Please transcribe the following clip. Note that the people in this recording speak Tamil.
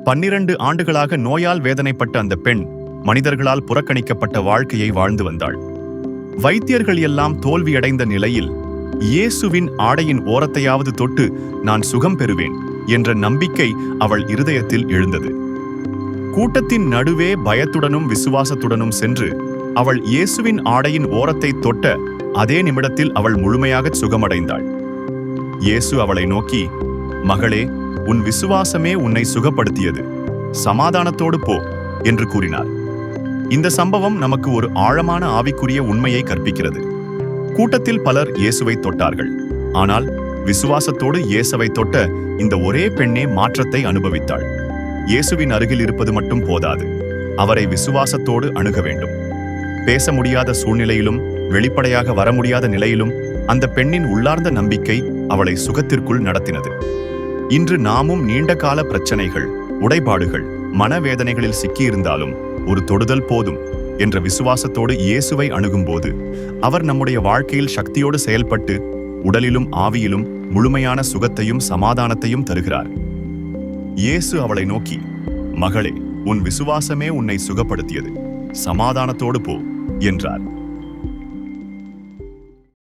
12 ஆண்டுகளாக நோயால் வேதனைப்பட்ட அந்த பெண் மனிதர்களால் புறக்கணிக்கப்பட்ட வாழ்க்கையை வாழ்ந்து வந்தாள். வைத்தியர்கள் எல்லாம் தோல்வியடைந்த நிலையில் இயேசுவின் ஆடையின் ஓரத்தையாவது தொட்டு நான் சுகம் பெறுவேன் என்ற நம்பிக்கை அவள் இருதயத்தில் எழுந்தது. கூட்டத்தின் நடுவே பயத்துடனும் விசுவாசத்துடனும் சென்று அவள் இயேசுவின் ஆடையின் ஓரத்தை தொட்ட அதே நிமிடத்தில் அவள் முழுமையாக சுகமடைந்தாள். இயேசு அவளை நோக்கி, மகளே, உன் விசுவாசமே உன்னை சுகப்படுத்தியது, சமாதானத்தோடு போ என்று கூறினார். இந்த சம்பவம் நமக்கு ஒரு ஆழமான ஆவிக்குரிய உண்மையை கற்பிக்கிறது. கூட்டத்தில் பலர் இயேசுவை தொட்டார்கள். ஆனால் விசுவாசத்தோடு இயேசுவை தொட்ட இந்த ஒரே பெண்ணே மாற்றத்தை அனுபவித்தாள். இயேசுவின் அருகில் இருப்பது மட்டும் போதாது, அவரை விசுவாசத்தோடு அணுக வேண்டும். பேச முடியாத சூழ்நிலையிலும் வெளிப்படையாக வர முடியாத நிலையிலும் அந்த பெண்ணின் உள்ளார்ந்த நம்பிக்கை அவளை சுகத்திற்குள் நடத்தினது. இன்று நாமும் நீண்டகால பிரச்சனைகள், உடைபாடுகள், மனவேதனைகளில் சிக்கியிருந்தாலும் ஒரு தொடுதல் போதும் என்ற விசுவாசத்தோடு இயேசுவை அணுகும்போது அவர் நம்முடைய வாழ்க்கையில் சக்தியோடு செயல்பட்டு உடலிலும் ஆவியிலும் முழுமையான சுகத்தையும் சமாதானத்தையும் தருகிறார். இயேசு அவளை நோக்கி, மகளே, உன் விசுவாசமே உன்னை சுகப்படுத்தியது, சமாதானத்தோடு போ என்றார்.